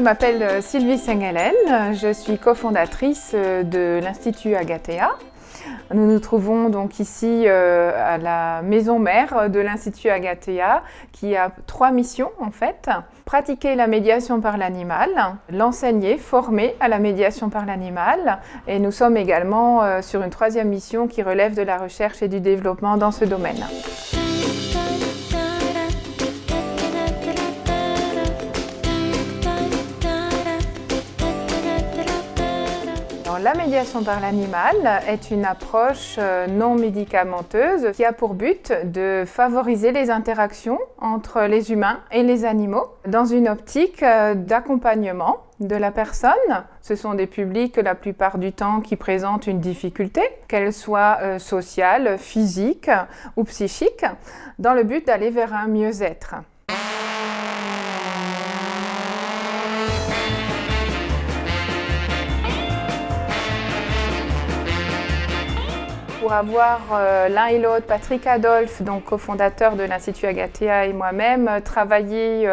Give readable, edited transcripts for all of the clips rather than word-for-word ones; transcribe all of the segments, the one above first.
m'appelle Sylvie Sengelen, je suis cofondatrice de l'Institut Agathea. Nous nous trouvons donc ici à la maison mère de l'Institut Agathea qui a 3 missions en fait. Pratiquer la médiation par l'animal, l'enseigner, former à la médiation par l'animal et nous sommes également sur une 3e mission qui relève de la recherche et du développement dans ce domaine. La médiation par l'animal est une approche non médicamenteuse qui a pour but de favoriser les interactions entre les humains et les animaux dans une optique d'accompagnement de la personne. Ce sont des publics la plupart du temps qui présentent une difficulté, qu'elle soit sociale, physique ou psychique, dans le but d'aller vers un mieux-être. Pour avoir l'un et l'autre, Patrick Adolphe, donc cofondateur de l'Institut Agathea et moi-même, travaillé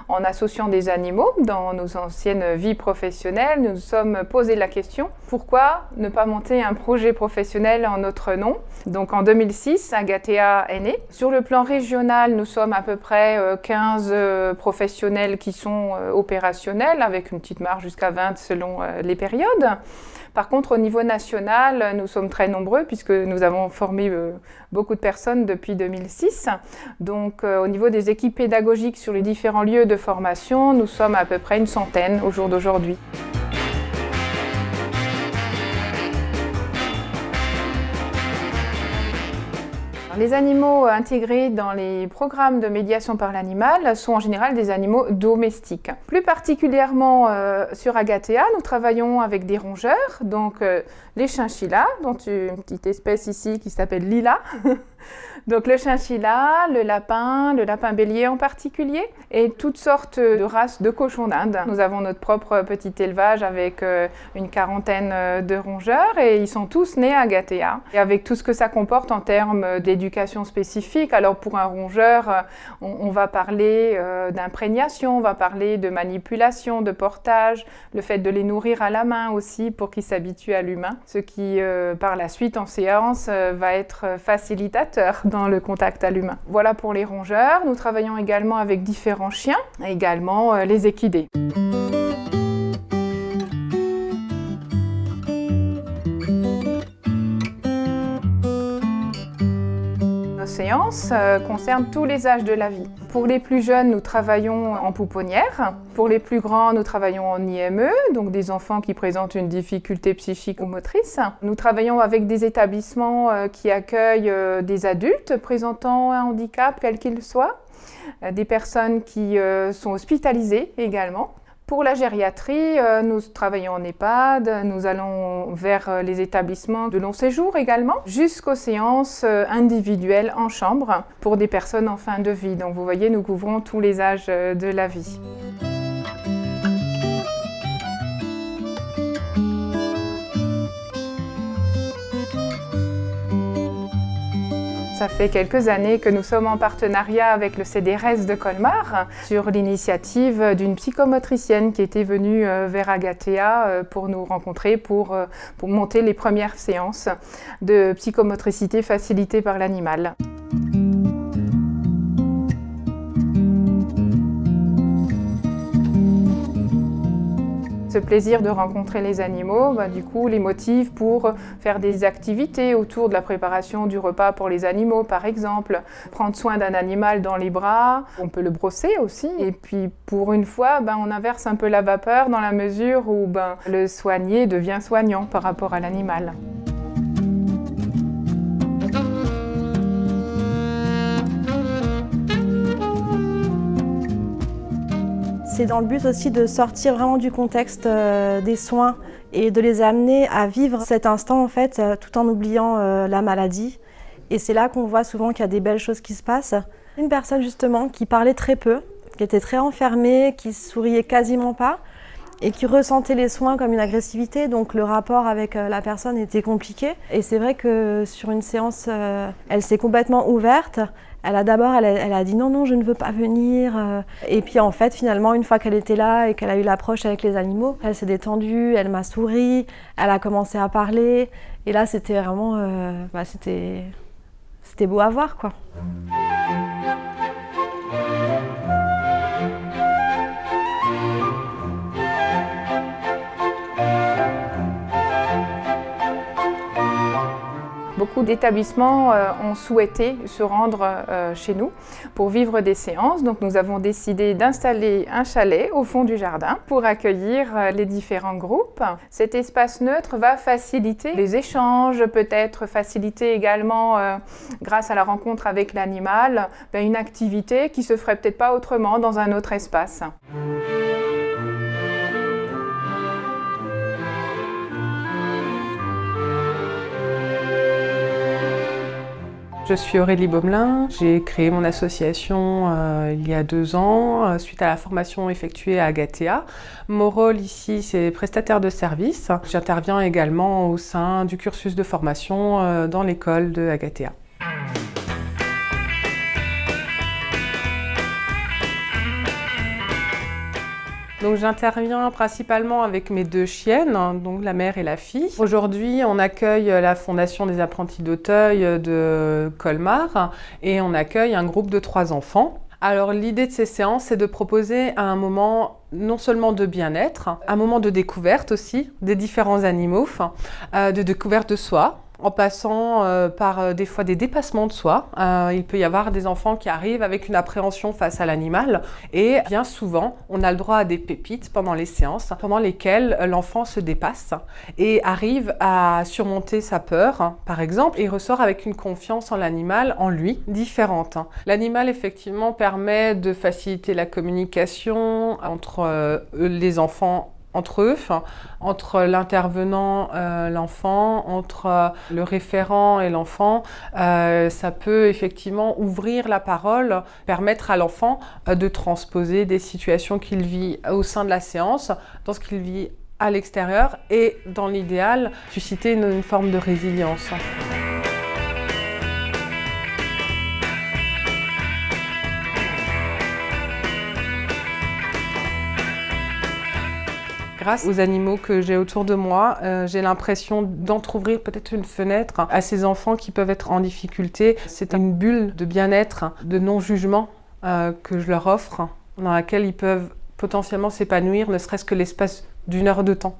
en associant des animaux dans nos anciennes vies professionnelles, nous nous sommes posé la question pourquoi ne pas monter un projet professionnel en notre nom? Donc en 2006, Agathea est né. Sur le plan régional, nous sommes à peu près 15 professionnels qui sont opérationnels, avec une petite marge jusqu'à 20 selon les périodes. Par contre, au niveau national, nous sommes très nombreux puisque nous avons formé beaucoup de personnes depuis 2006. Donc, au niveau des équipes pédagogiques sur les différents lieux de formation, nous sommes à peu près une centaine au jour d'aujourd'hui. Les animaux intégrés dans les programmes de médiation par l'animal sont en général des animaux domestiques. Plus particulièrement sur Agathea, nous travaillons avec des rongeurs, donc les chinchillas, dont une petite espèce ici qui s'appelle Lila. Donc le chinchilla, le lapin bélier en particulier, et toutes sortes de races de cochons d'Inde. Nous avons notre propre petit élevage avec une quarantaine de rongeurs et ils sont tous nés à Agathea. Et avec tout ce que ça comporte en termes d'éducation spécifique, alors pour un rongeur, on va parler d'imprégnation, on va parler de manipulation, de portage, le fait de les nourrir à la main aussi pour qu'ils s'habituent à l'humain, ce qui par la suite en séance va être facilitateur dans le contact à l'humain. Voilà pour les rongeurs. Nous travaillons également avec différents chiens, et également les équidés. Nos séances concernent tous les âges de la vie. Pour les plus jeunes, nous travaillons en pouponnière. Pour les plus grands, nous travaillons en IME, donc des enfants qui présentent une difficulté psychique ou motrice. Nous travaillons avec des établissements qui accueillent des adultes présentant un handicap, quel qu'il soit, des personnes qui sont hospitalisées également. Pour la gériatrie, nous travaillons en EHPAD, nous allons vers les établissements de long séjour également, jusqu'aux séances individuelles en chambre pour des personnes en fin de vie. Donc vous voyez, nous couvrons tous les âges de la vie. Ça fait quelques années que nous sommes en partenariat avec le CDRS de Colmar sur l'initiative d'une psychomotricienne qui était venue vers Agathea pour nous rencontrer, pour monter les premières séances de psychomotricité facilitée par l'animal. Ce plaisir de rencontrer les animaux, du coup, les motive pour faire des activités autour de la préparation du repas pour les animaux, par exemple. Prendre soin d'un animal dans les bras, on peut le brosser aussi. Et puis, pour une fois, on inverse un peu la vapeur dans la mesure où le soigné devient soignant par rapport à l'animal. C'est dans le but aussi de sortir vraiment du contexte des soins et de les amener à vivre cet instant en fait, tout en oubliant la maladie. Et c'est là qu'on voit souvent qu'il y a des belles choses qui se passent. Une personne justement qui parlait très peu, qui était très enfermée, qui souriait quasiment pas et qui ressentait les soins comme une agressivité, donc le rapport avec la personne était compliqué. Et c'est vrai que sur une séance, elle s'est complètement ouverte. Elle a dit non, je ne veux pas venir. Et puis en fait, finalement, une fois qu'elle était là et qu'elle a eu l'approche avec les animaux, elle s'est détendue, elle m'a souri, elle a commencé à parler. Et là, c'était vraiment, c'était beau à voir, quoi. Beaucoup d'établissements ont souhaité se rendre chez nous pour vivre des séances. Donc nous avons décidé d'installer un chalet au fond du jardin pour accueillir les différents groupes. Cet espace neutre va faciliter les échanges, peut-être faciliter également, grâce à la rencontre avec l'animal, une activité qui se ferait peut-être pas autrement dans un autre espace. Je suis Aurélie Baumelin, j'ai créé mon association il y a 2 ans suite à la formation effectuée à Agathea. Mon rôle ici, c'est prestataire de service. J'interviens également au sein du cursus de formation dans l'école de Agathea. Donc j'interviens principalement avec mes 2 chiennes, donc la mère et la fille. Aujourd'hui, on accueille la Fondation des apprentis d'Auteuil de Colmar et on accueille un groupe de 3 enfants. Alors l'idée de ces séances, c'est de proposer un moment non seulement de bien-être, un moment de découverte aussi des différents animaux, de découverte de soi, en passant par des fois des dépassements de soi. Il peut y avoir des enfants qui arrivent avec une appréhension face à l'animal et bien souvent, on a le droit à des pépites pendant les séances, pendant lesquelles l'enfant se dépasse et arrive à surmonter sa peur, par exemple, et ressort avec une confiance en l'animal, en lui, différente. L'animal, effectivement, permet de faciliter la communication entre les enfants entre eux, entre l'intervenant, l'enfant, entre le référent et l'enfant. Ça peut effectivement ouvrir la parole, permettre à l'enfant de transposer des situations qu'il vit au sein de la séance, dans ce qu'il vit à l'extérieur et, dans l'idéal, susciter une forme de résilience. Grâce aux animaux que j'ai autour de moi, j'ai l'impression d'entrouvrir peut-être une fenêtre à ces enfants qui peuvent être en difficulté. C'est une bulle de bien-être, de non-jugement que je leur offre, dans laquelle ils peuvent potentiellement s'épanouir, ne serait-ce que l'espace d'1 heure de temps.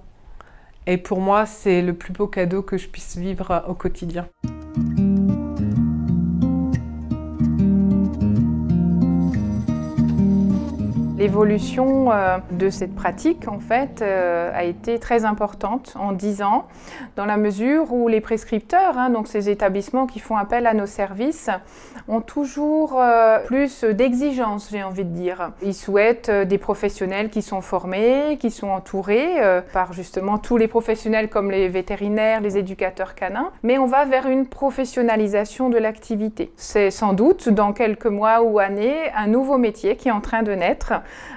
Et pour moi, c'est le plus beau cadeau que je puisse vivre au quotidien. L'évolution de cette pratique, en fait, a été très importante en 10 ans, dans la mesure où les prescripteurs, donc ces établissements qui font appel à nos services, ont toujours plus d'exigences, j'ai envie de dire. Ils souhaitent des professionnels qui sont formés, qui sont entourés par justement tous les professionnels comme les vétérinaires, les éducateurs canins, mais on va vers une professionnalisation de l'activité. C'est sans doute, dans quelques mois ou années, un nouveau métier qui est en train de naître.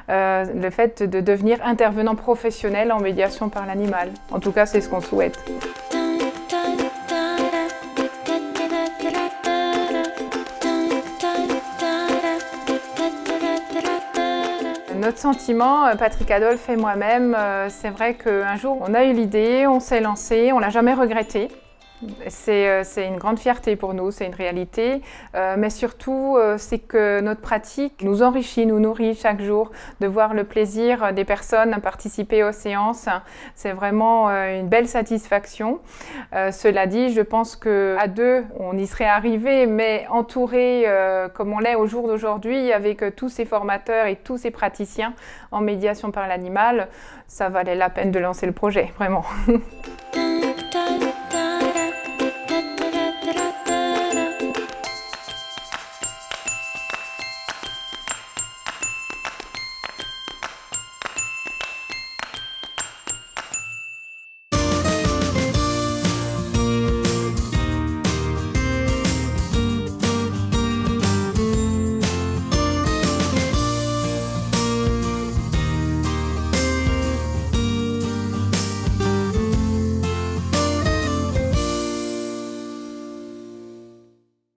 Le fait de devenir intervenant professionnel en médiation par l'animal. En tout cas, c'est ce qu'on souhaite. Notre sentiment, Patrick Adolphe et moi-même, c'est vrai qu'un jour, on a eu l'idée, on s'est lancé, on ne l'a jamais regretté. C'est une grande fierté pour nous, c'est une réalité, mais surtout c'est que notre pratique nous enrichit, nous nourrit chaque jour, de voir le plaisir des personnes à participer aux séances, c'est vraiment une belle satisfaction. Cela dit, je pense qu'à 2, on y serait arrivé, mais entouré comme on l'est au jour d'aujourd'hui, avec tous ces formateurs et tous ces praticiens en médiation par l'animal, ça valait la peine de lancer le projet, vraiment.